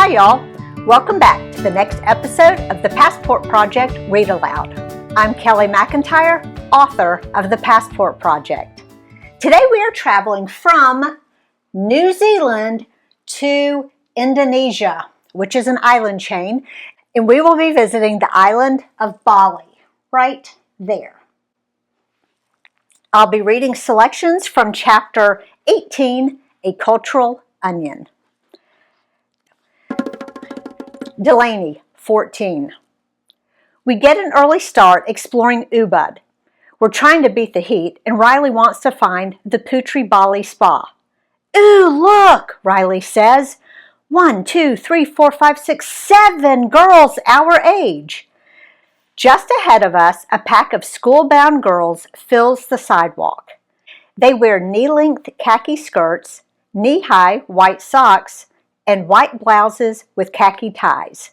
Hi y'all, welcome back to the next episode of the Passport Project Read Aloud. I'm Kellie McIntyre, author of the Passport Project. Today we are traveling from New Zealand to Indonesia, which is an island chain, and we will be visiting the island of Bali, right there. I'll be reading selections from chapter 18, A Cultural Onion. Delaney, 14. We get an early start exploring Ubud. We're trying to beat the heat, and Riley wants to find the Putri Bali Spa. Ooh, look, Riley says. 1, 2, 3, 4, 5, 6, 7 girls our age. Just ahead of us, a pack of school-bound girls fills the sidewalk. They wear knee-length khaki skirts, knee-high white socks, and white blouses with khaki ties.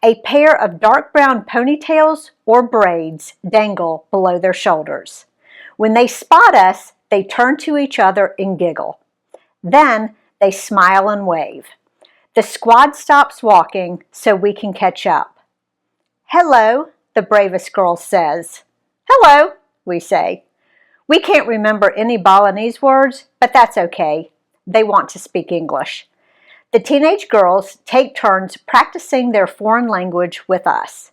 A pair of dark brown ponytails or braids dangle below their shoulders. When they spot us, they turn to each other and giggle. Then they smile and wave. The squad stops walking so we can catch up. Hello, the bravest girl says. Hello, we say. We can't remember any Balinese words, but that's okay. They want to speak English. The teenage girls take turns practicing their foreign language with us.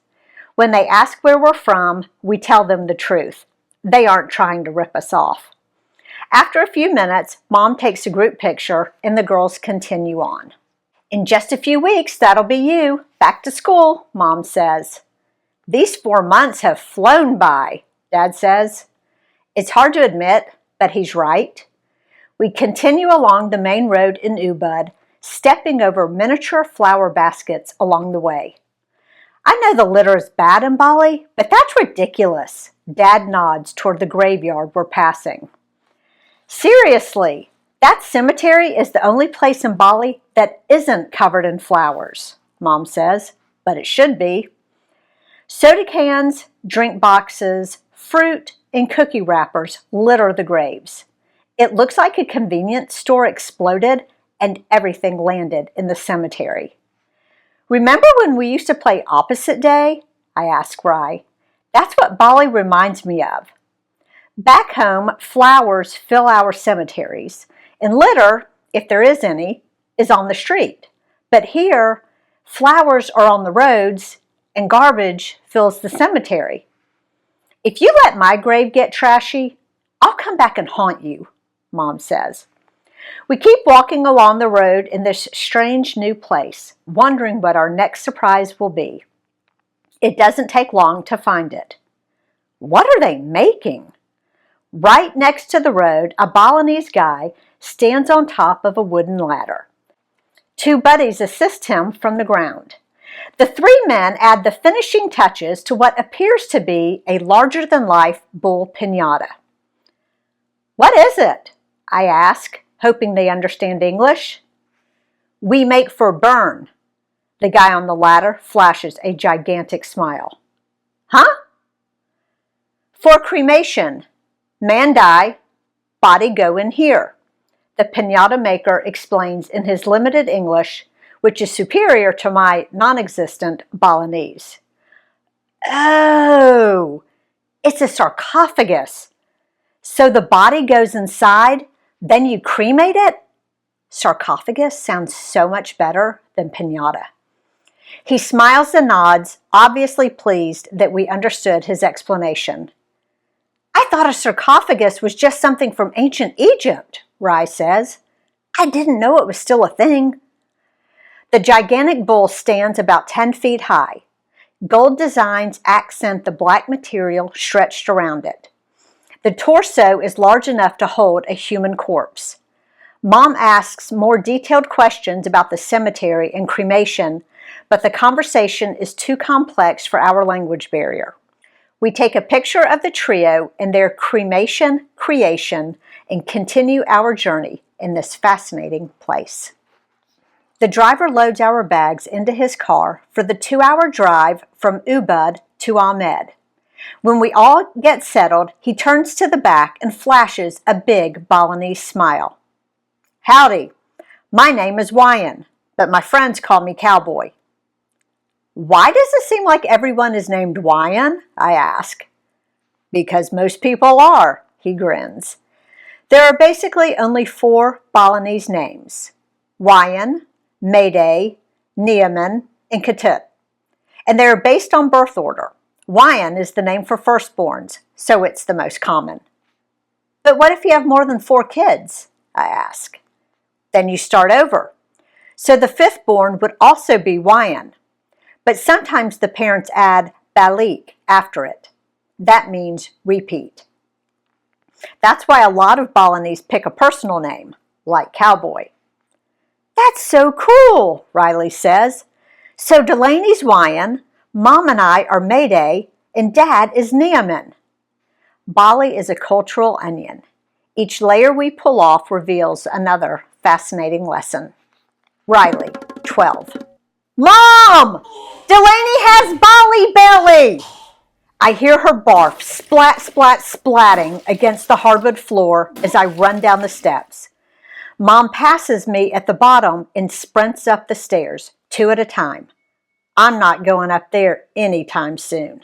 When they ask where we're from, we tell them the truth. They aren't trying to rip us off. After a few minutes, Mom takes a group picture and the girls continue on. In just a few weeks, that'll be you. Back to school, Mom says. These 4 months have flown by, Dad says. It's hard to admit, but he's right. We continue along the main road in Ubud, stepping over miniature flower baskets along the way. I know the litter is bad in Bali, but that's ridiculous. Dad nods toward the graveyard we're passing. Seriously, that cemetery is the only place in Bali that isn't covered in flowers, Mom says, but it should be. Soda cans, drink boxes, fruit, and cookie wrappers litter the graves. It looks like a convenience store exploded and everything landed in the cemetery. Remember when we used to play opposite day? I ask Rai. That's what Bali reminds me of. Back home, flowers fill our cemeteries, and litter, if there is any, is on the street. But here, flowers are on the roads, and garbage fills the cemetery. If you let my grave get trashy, I'll come back and haunt you, Mom says. We keep walking along the road in this strange new place, wondering what our next surprise will be. It doesn't take long to find it. What are they making? Right next to the road, a Balinese guy stands on top of a wooden ladder. 2 buddies assist him from the ground. The 3 men add the finishing touches to what appears to be a larger-than-life bull piñata. What is it? I ask, hoping they understand English. We make for burn. The guy on the ladder flashes a gigantic smile. Huh? For cremation. Man die, body go in here. The piñata maker explains in his limited English, which is superior to my non-existent Balinese. Oh, it's a sarcophagus. So the body goes inside, then you cremate it? Sarcophagus sounds so much better than piñata. He smiles and nods, obviously pleased that we understood his explanation. I thought a sarcophagus was just something from ancient Egypt, Rai says. I didn't know it was still a thing. The gigantic bull stands about 10 feet high. Gold designs accent the black material stretched around it. The torso is large enough to hold a human corpse. Mom asks more detailed questions about the cemetery and cremation, but the conversation is too complex for our language barrier. We take a picture of the trio and their cremation creation and continue our journey in this fascinating place. The driver loads our bags into his car for the 2-hour drive from Ubud to Ahmed. When we all get settled, he turns to the back and flashes a big Balinese smile. Howdy, my name is Wyan, but my friends call me Cowboy. Why does it seem like everyone is named Wyan? I ask. Because most people are, he grins. There are basically only 4 Balinese names: Wyan, Mayday, Niaman, and Ketut. And they are based on birth order. Wyan is the name for firstborns, so it's the most common. But what if you have more than 4 kids? I ask. Then you start over. So the 5th born would also be Wyan. But sometimes the parents add Balik after it. That means repeat. That's why a lot of Balinese pick a personal name, like Cowboy. That's so cool, Riley says. So Delaney's Wyan, Mom and I are Mayday, and Dad is Niaman. Bali is a cultural onion. Each layer we pull off reveals another fascinating lesson. Riley, 12. Mom! Delaney has Bali Belly! I hear her barf splat, splat, splatting against the hardwood floor as I run down the steps. Mom passes me at the bottom and sprints up the stairs, 2 at a time. I'm not going up there anytime soon.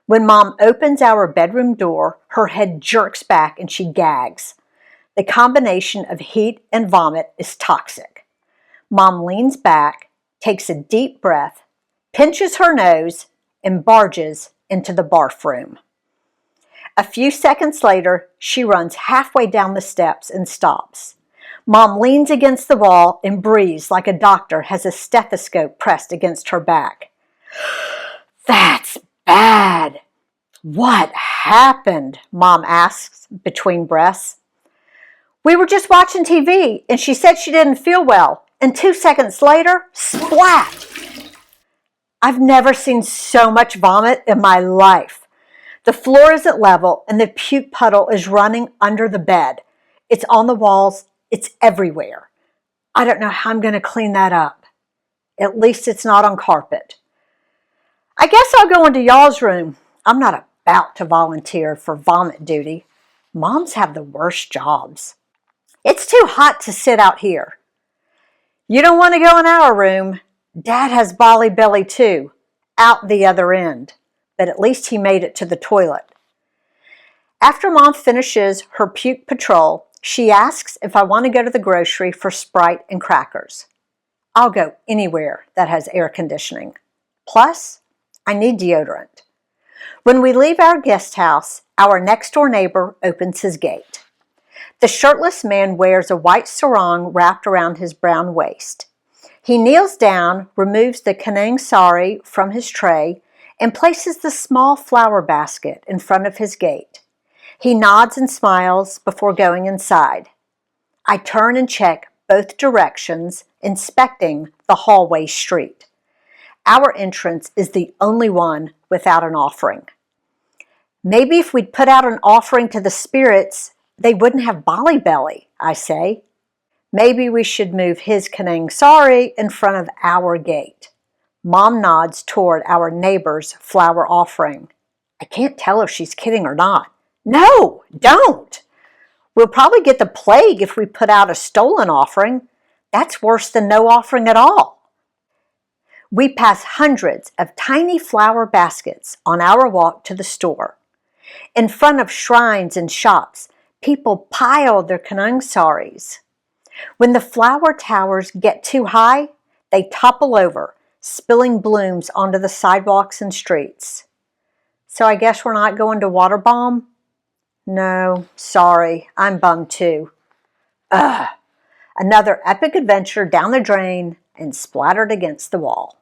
When Mom opens our bedroom door, her head jerks back and she gags. The combination of heat and vomit is toxic. Mom leans back, takes a deep breath, pinches her nose, and barges into the barf room. A few seconds later, she runs halfway down the steps and stops. Mom leans against the wall and breathes like a doctor has a stethoscope pressed against her back. That's bad. What happened? Mom asks between breaths. We were just watching TV and she said she didn't feel well. And 2 seconds later, splat! I've never seen so much vomit in my life. The floor isn't level and the puke puddle is running under the bed. It's on the walls. It's everywhere. I don't know how I'm going to clean that up. At least it's not on carpet. I guess I'll go into y'all's room. I'm not about to volunteer for vomit duty. Moms have the worst jobs. It's too hot to sit out here. You don't want to go in our room. Dad has Bali Belly too, out the other end. But at least he made it to the toilet. After Mom finishes her puke patrol, she asks if I want to go to the grocery for Sprite and crackers. I'll go anywhere that has air conditioning. Plus, I need deodorant. When we leave our guest house, our next-door neighbor opens his gate. The shirtless man wears a white sarong wrapped around his brown waist. He kneels down, removes the kanang sari from his tray, and places the small flower basket in front of his gate. He nods and smiles before going inside. I turn and check both directions, inspecting the hallway street. Our entrance is the only one without an offering. Maybe if we'd put out an offering to the spirits, they wouldn't have Bali Belly, I say. Maybe we should move his kanang sari in front of our gate. Mom nods toward our neighbor's flower offering. I can't tell if she's kidding or not. No, don't. We'll probably get the plague if we put out a stolen offering. That's worse than no offering at all. We pass hundreds of tiny flower baskets on our walk to the store. In front of shrines and shops, people pile their kanang saris. When the flower towers get too high, they topple over, spilling blooms onto the sidewalks and streets. So I guess we're not going to water bomb? No, sorry, I'm bummed too. Ugh, another epic adventure down the drain and splattered against the wall.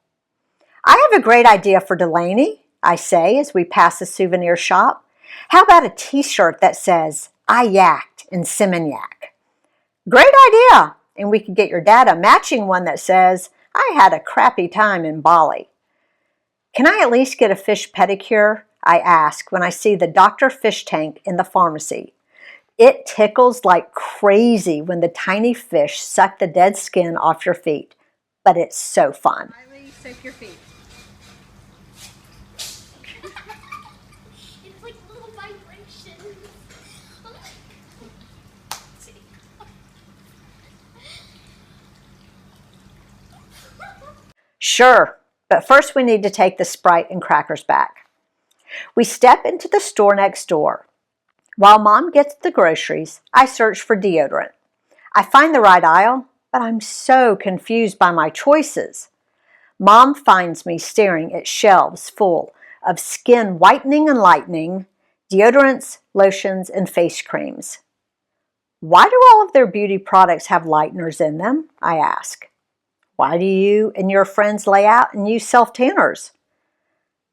I have a great idea for Delaney, I say as we pass a souvenir shop. How about a t-shirt that says, I yacked in Seminyak? Great idea, and we could get your dad a matching one that says, I had a crappy time in Bali. Can I at least get a fish pedicure? I ask when I see the Dr. Fish tank in the pharmacy. It tickles like crazy when the tiny fish suck the dead skin off your feet, but it's so fun. Riley, soak your feet. It's like little vibrations. Sure, but first we need to take the Sprite and crackers back. We step into the store next door. While Mom gets the groceries, I search for deodorant. I find the right aisle, but I'm so confused by my choices. Mom finds me staring at shelves full of skin whitening and lightening, deodorants, lotions, and face creams. Why do all of their beauty products have lighteners in them? I ask. Why do you and your friends lay out and use self-tanners?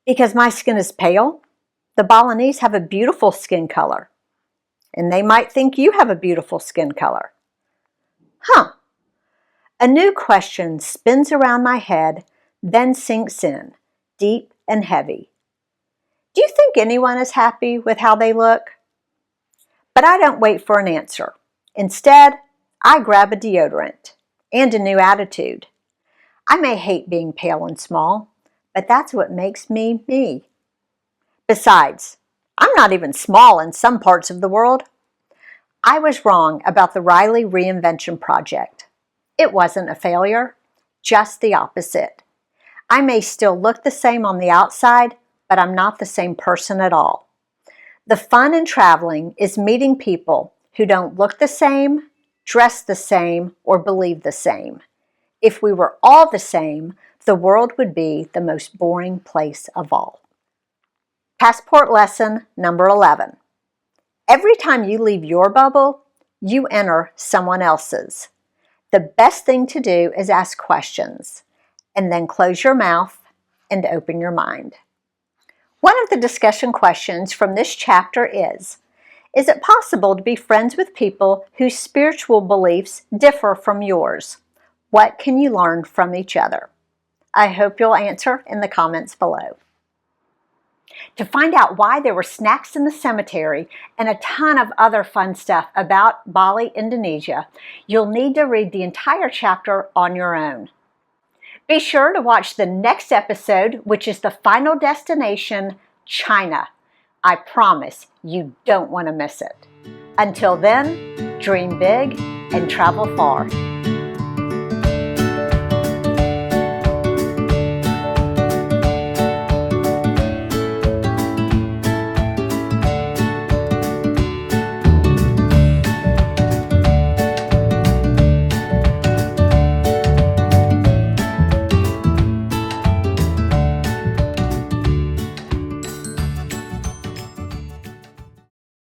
Because my skin is pale. The Balinese have a beautiful skin color. And they might think you have a beautiful skin color. A new question spins around my head, then sinks in, deep and heavy. Do you think anyone is happy with how they look? But I don't wait for an answer. Instead, I grab a deodorant and a new attitude. I may hate being pale and small, but that's what makes me me. Besides, I'm not even small in some parts of the world. I was wrong about the Riley Reinvention Project. It wasn't a failure, just the opposite. I may still look the same on the outside, but I'm not the same person at all. The fun in traveling is meeting people who don't look the same, dress the same, or believe the same. If we were all the same, the world would be the most boring place of all. Passport lesson number 11. Every time you leave your bubble, you enter someone else's. The best thing to do is ask questions, and then close your mouth and open your mind. One of the discussion questions from this chapter is it possible to be friends with people whose spiritual beliefs differ from yours? What can you learn from each other? I hope you'll answer in the comments below. To find out why there were snacks in the cemetery and a ton of other fun stuff about Bali, Indonesia, you'll need to read the entire chapter on your own. Be sure to watch the next episode, which is the final destination, China. I promise you don't want to miss it. Until then, dream big and travel far.